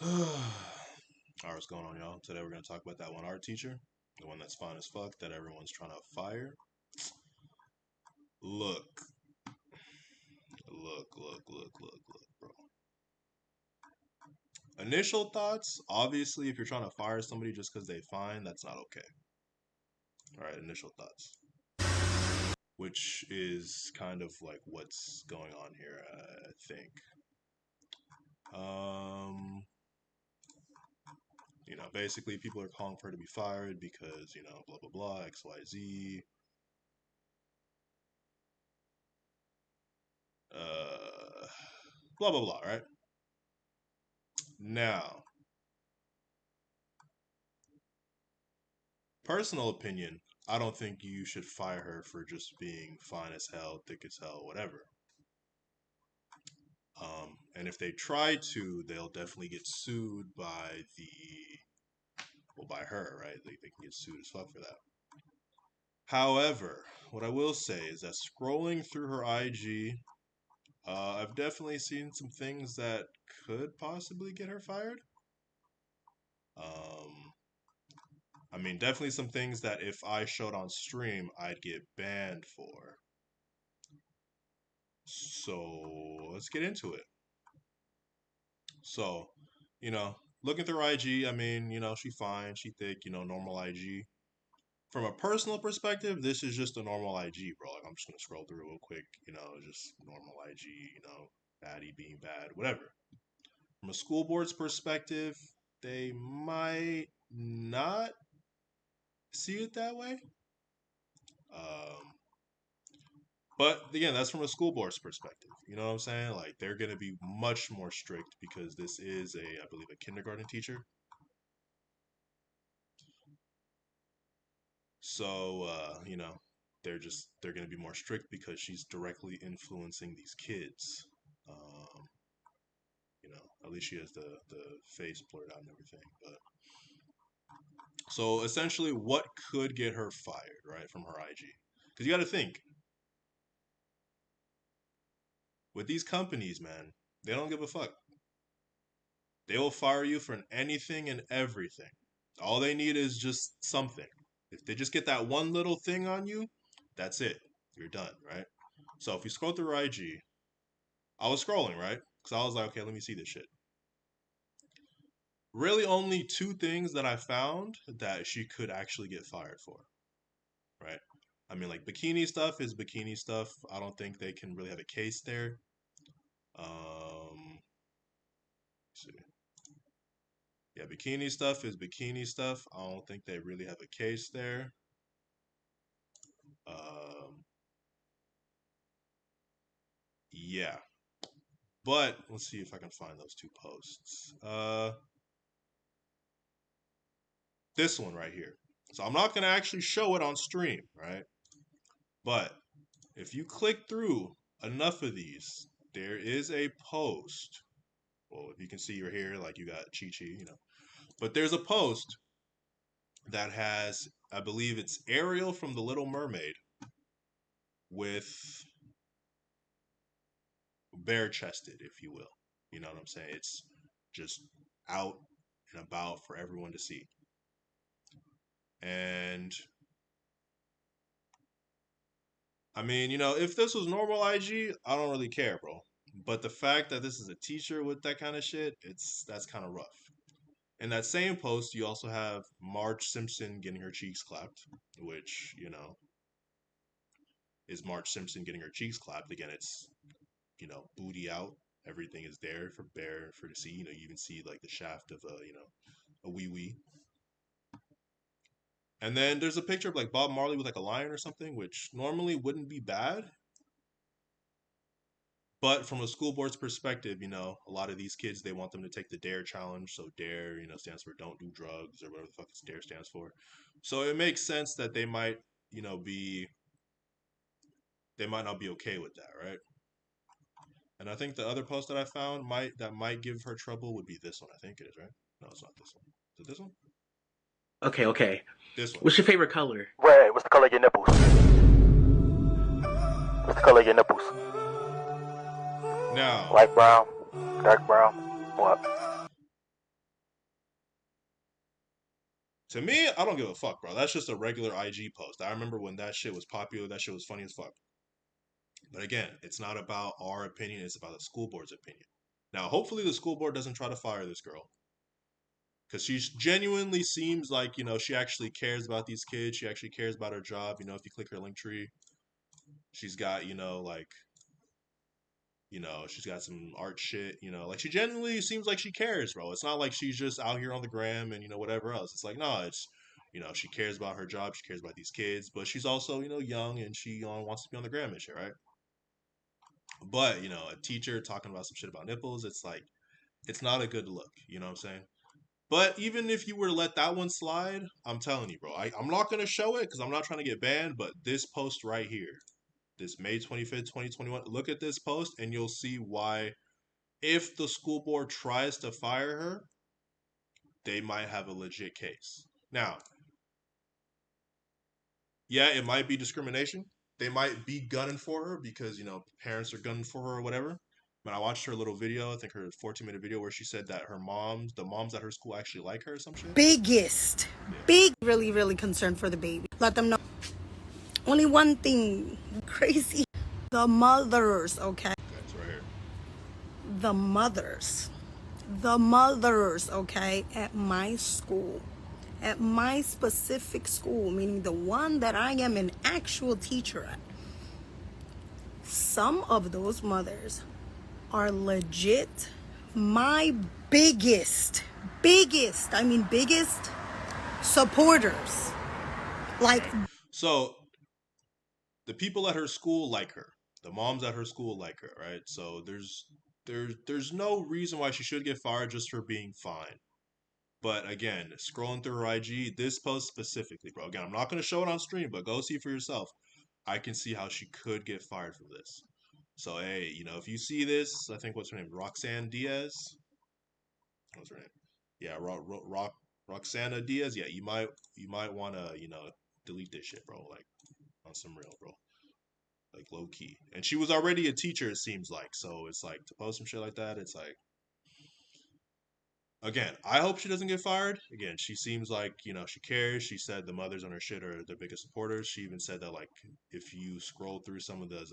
Alright, what's going on, y'all? Today we're going to talk about that one art teacher, the one that's fine as fuck, that everyone's trying to fire. Look, look, bro. Initial thoughts, obviously, if you're trying to fire somebody just because they fine, that's not okay. Alright, initial thoughts. Which is kind of like what's going on here, I think. Basically people are calling for her to be fired because, blah blah blah, XYZ. Blah blah blah, right? Now, personal opinion, I don't think you should fire her for just being fine as hell, thick as hell, whatever. And if they try to, they'll definitely get sued by by her, right? They can get sued as fuck for that. However, what I will say is that scrolling through her IG, I've definitely seen some things that could possibly get her fired. Definitely some things that if I showed on stream, I'd get banned for. So let's get into it. So, looking through IG, she fine, she thick, normal IG. From a personal perspective, this is just a normal IG, bro. Like, I'm just gonna scroll through real quick, just normal IG, baddie being bad, whatever. From a school board's perspective, they might not see it that way. But again, that's from a school board's perspective. You know what I'm saying? Like, they're going to be much more strict because this is I believe, a kindergarten teacher. So, they're going to be more strict because she's directly influencing these kids. At least she has the face blurred out and everything. But so essentially, what could get her fired, right, from her IG? Because you got to think, with these companies, man, they don't give a fuck. They will fire you for anything and everything. All they need is just something. If they just get that one little thing on you, that's it. You're done, right? So if you scroll through IG, I was scrolling, right? Because I was like, okay, let me see this shit. Really only two things that I found that she could actually get fired for, right? Like, bikini stuff is bikini stuff. I don't think they can really have a case there. See. Yeah, bikini stuff is bikini stuff. I don't think they really have a case there. Yeah. But let's see if I can find those two posts. This one right here. So I'm not going to actually show it on stream, right? But if you click through enough of these, there is a post. Well, if you can see right here, like, you got Chi-Chi, But there's a post that has, I believe it's Ariel from The Little Mermaid with bare chested, if you will. You know what I'm saying? It's just out and about for everyone to see. And if this was normal IG, I don't really care, bro. But the fact that this is a teacher with that kind of shit, that's kind of rough. In that same post, you also have Marge Simpson getting her cheeks clapped, which, is Marge Simpson getting her cheeks clapped. Again, it's, booty out. Everything is there for to see. You even see, like, the shaft of a wee wee. And then there's a picture of, like, Bob Marley with, like, a lion or something, which normally wouldn't be bad. But from a school board's perspective, a lot of these kids, they want them to take the DARE challenge. So DARE, stands for don't do drugs, or whatever the fuck DARE stands for. So it makes sense that they might, they might not be okay with that, right? And I think the other post that I found might give her trouble would be this one. I think it is, right? No, it's not this one. Is it this one? Okay. This one. What's your favorite color? Wait, what's the color of your nipples? What's the color of your nipples? Now. Light brown? Dark brown? What? To me, I don't give a fuck, bro. That's just a regular IG post. I remember when that shit was popular. That shit was funny as fuck. But again, it's not about our opinion. It's about the school board's opinion. Now, hopefully, the school board doesn't try to fire this girl because she genuinely seems like she actually cares about these kids. She actually cares about her job. If you click her link tree, she's got she's got some art shit. Like she genuinely seems like she cares, bro. It's not like she's just out here on the gram and whatever else. It's like no, it's she cares about her job. She cares about these kids, but she's also young and she wants to be on the gram and shit, right? But a teacher talking about some shit about nipples, it's like it's not a good look. You know what I'm saying? But even if you were to let that one slide, I'm telling you, bro, I'm not gonna show it because I'm not trying to get banned. But this post right here, this May 25th, 2021, look at this post and you'll see why. If the school board tries to fire her, they might have a legit case. Now, yeah, it might be discrimination. They might be gunning for her because, parents are gunning for her or whatever. But I watched her little video, I think her 14-minute video, where she said that the moms at her school actually like her or some shit. Yeah. Big, really, really concerned for the baby. Let them know. Only one thing crazy. The mothers, okay? Okay, it's right here. The mothers. The mothers, okay, at my school. At my specific school, meaning the one that I am an actual teacher at. Some of those mothers are legit my biggest supporters. Like, So the people at her school like her. The moms at her school like her, right? So there's no reason why she should get fired just for being fine. But again, scrolling through her IG, this post specifically, bro. Again, I'm not gonna show it on stream, but go see for yourself. I can see how she could get fired for this. So hey, if you see this, I think what's her name, Roxanne Diaz. What's her name? Yeah, Roxana Diaz. Yeah, you might want to delete this shit, bro. Like on some real, bro. Like low key. And she was already a teacher, it seems like. So it's like to post some shit like that. It's like again, I hope she doesn't get fired. Again, she seems like, she cares. She said the mothers on her shit are their biggest supporters. She even said that like if you scroll through some of these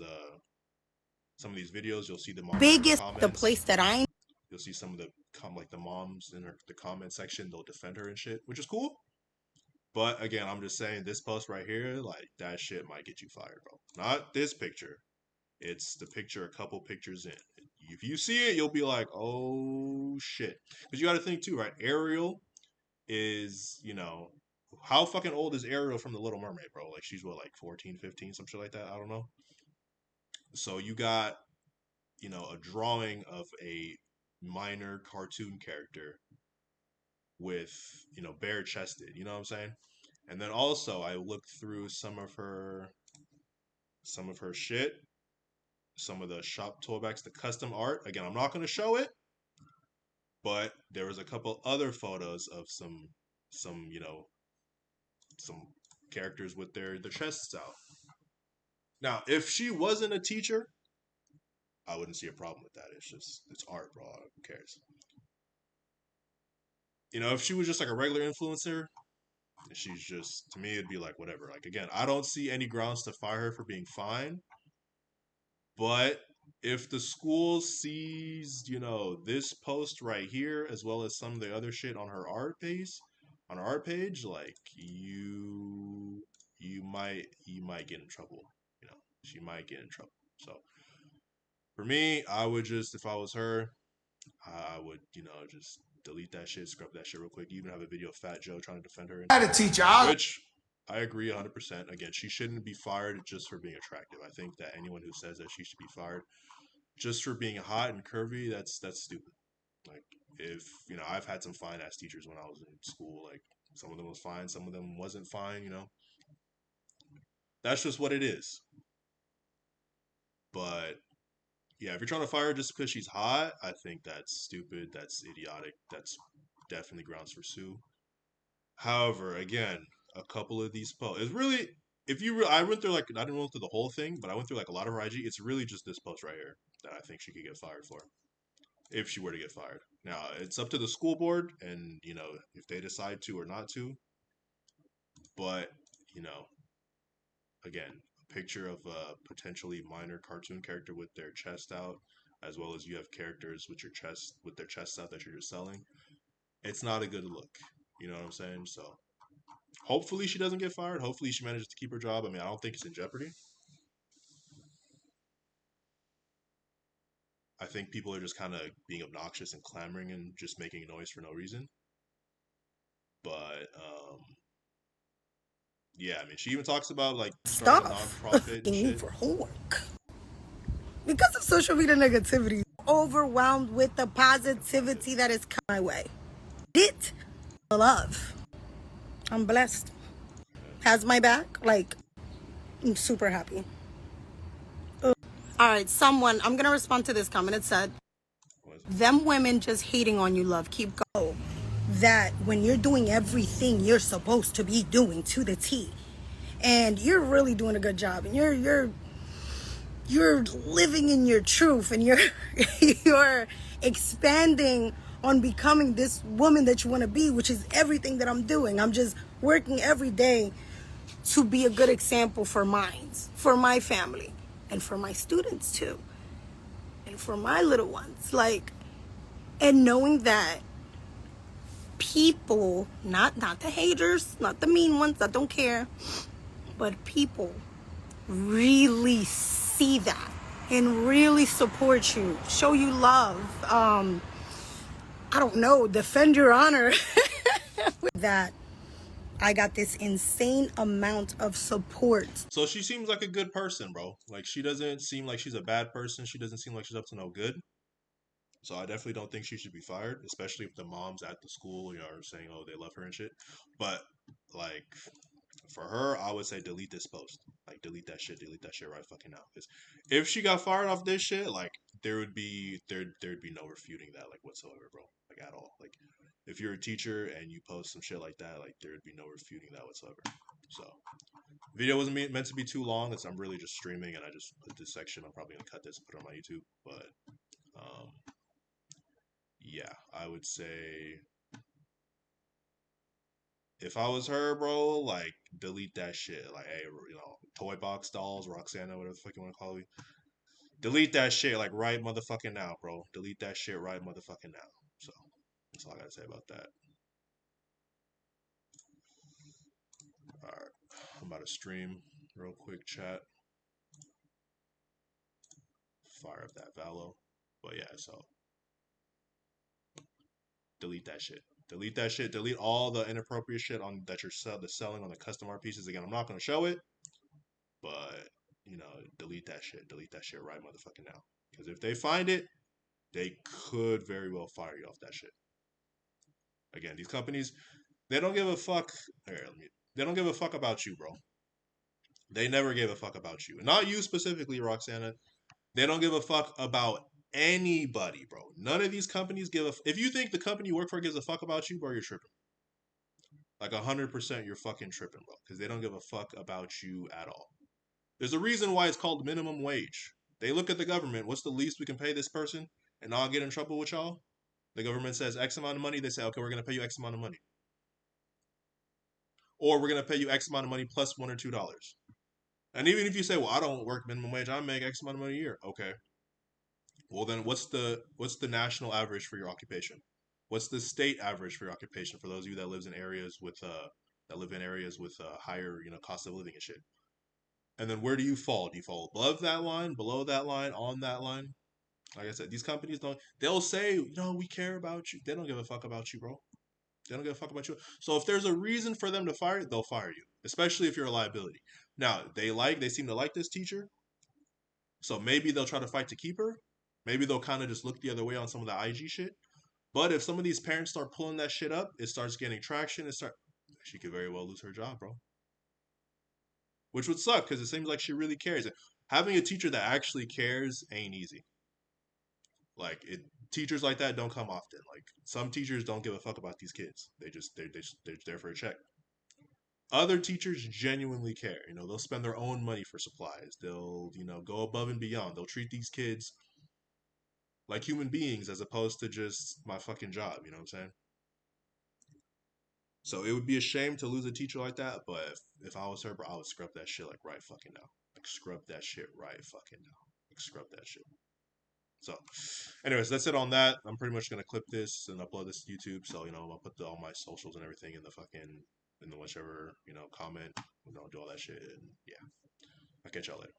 videos, you'll see the moms in the biggest, the comments. place that I You'll see some of the moms in the comment section, they'll defend her and shit, which is cool. But again, I'm just saying this post right here, like that shit might get you fired, bro. Not this picture. It's the picture a couple pictures in. If you see it, you'll be like, oh shit. Because you got to think too, right? Ariel is, how fucking old is Ariel from The Little Mermaid, bro? Like she's what, like 14, 15, some shit like that? I don't know. So you got, a drawing of a minor cartoon character with, bare chested, you know what I'm saying? And then also I looked through some of her shit, some of the shop toolbacks, the custom art. Again, I'm not gonna show it, but there was a couple other photos of some some characters with their chests out. Now, if she wasn't a teacher, I wouldn't see a problem with that. It's art, bro. Who cares? If she was just like a regular influencer, she's just to me it'd be like whatever. Like again, I don't see any grounds to fire her for being fine. But if the school sees, this post right here, as well as some of the other shit on her art page, like you might get in trouble. She might get in trouble. So for me, I would just, if I was her, I would, just delete that shit, scrub that shit real quick. You even have a video of Fat Joe trying to defend her, which I agree 100%. Again, she shouldn't be fired just for being attractive. I think that anyone who says that she should be fired just for being hot and curvy, that's stupid. Like if I've had some fine ass teachers when I was in school. Like some of them was fine, some of them wasn't fine. That's just what it is. But yeah, if you're trying to fire her just because she's hot, I think that's stupid. That's idiotic. That's definitely grounds for sue. However, again, a couple of these posts. It's really I went through I didn't go through the whole thing, but I went through like a lot of her IG. It's really just this post right here that I think she could get fired for. If she were to get fired. Now, it's up to the school board and, if they decide to or not to. But, you know, again, a picture of a potentially minor cartoon character with their chest out, as well as you have characters with their chests out that you're just selling. It's not a good look. You know what I'm saying? So hopefully she doesn't get fired. Hopefully she manages to keep her job. I mean, I don't think it's in jeopardy. I think people are just kind of being obnoxious and clamoring and just making noise for no reason. But yeah, I mean, she even talks about like starting a Stuff nonprofit and asking me shit. for homework. Because of social media negativity, overwhelmed with the positivity that is coming my way. It love. I'm blessed. Has my back. Like, I'm super happy. All right, I'm going to respond to this comment. It said, them women just hating on you, love. Keep going. That when you're doing everything you're supposed to be doing to the T, and you're really doing a good job, and you're living in your truth, and you're expanding on becoming this woman that you want to be, which is everything that I'm doing. I'm just working every day to be a good example for my family, and for my students too, and for my little ones. Like, and knowing that people, not the haters, not the mean ones that don't care, but people really see that and really support you, show you love. I don't know, defend your honor. That I got this insane amount of support. So she seems like a good person, bro. Like she doesn't seem like she's a bad person. She doesn't seem like she's up to no good. So I definitely don't think she should be fired, especially if the moms at the school, are saying, "Oh, they love her and shit." But like for her, I would say delete this post. Like delete that shit. Delete that shit right fucking now. Because if she got fired off this shit, like there'd be no refuting that like whatsoever, bro. Like at all. Like if you're a teacher and you post some shit like that, like there'd be no refuting that whatsoever. So video wasn't meant to be too long. It's I'm really just streaming and I just put this section. I'm probably gonna cut this and put it on my YouTube. But um, yeah, I would say if I was her, bro, like delete that shit. Like, hey, toy box dolls, Roxana, whatever the fuck you want to call me. Delete that shit like right motherfucking now, bro. Delete that shit right motherfucking now. So that's all I gotta say about that. All right, I'm about to stream real quick, chat. Fire up that Valo. But yeah, so delete that shit. Delete that shit. Delete all the inappropriate shit on that you're selling on the custom art pieces. Again, I'm not gonna show it, but delete that shit. Delete that shit right motherfucking now. Because if they find it, they could very well fire you off that shit. Again, these companies, they don't give a fuck. They don't give a fuck about you, bro. They never gave a fuck about you. Not you specifically, Roxana. They don't give a fuck about anybody, bro. None of these companies give a. If you think the company you work for gives a fuck about you, bro, you're tripping. Like 100%, you're fucking tripping, bro. Because they don't give a fuck about you at all. There's a reason why it's called minimum wage. They look at the government. What's the least we can pay this person and not get in trouble with y'all? The government says X amount of money. They say, okay, we're going to pay you X amount of money. Or we're going to pay you X amount of money plus $1 or $2. And even if you say, well, I don't work minimum wage, I make X amount of money a year. Okay. Well, then what's the national average for your occupation? What's the state average for your occupation for those of you that live in areas with higher cost of living and shit? And then where do you fall? Do you fall above that line, below that line, on that line? Like I said, these companies don't. They'll say, we care about you. They don't give a fuck about you, bro. They don't give a fuck about you. So if there's a reason for them to fire you, they'll fire you, especially if you're a liability. Now they seem to like this teacher, so maybe they'll try to fight to keep her. Maybe they'll kind of just look the other way on some of the IG shit. But if some of these parents start pulling that shit up, it starts getting traction. She could very well lose her job, bro. Which would suck because it seems like she really cares. Having a teacher that actually cares ain't easy. Like teachers like that don't come often. Like some teachers don't give a fuck about these kids. They're there for a check. Other teachers genuinely care. They'll spend their own money for supplies. They'll go above and beyond. They'll treat these kids like human beings as opposed to just my fucking job. You know what I'm saying? So it would be a shame to lose a teacher like that. But if I was her, bro, I would scrub that shit like right fucking now. Like scrub that shit right fucking now. Like scrub that shit. So, anyways, that's it on that. I'm pretty much gonna clip this and upload this to YouTube. So I'll put all my socials and everything in the fucking in the whichever comment. Do all that shit. And yeah, I'll catch y'all later.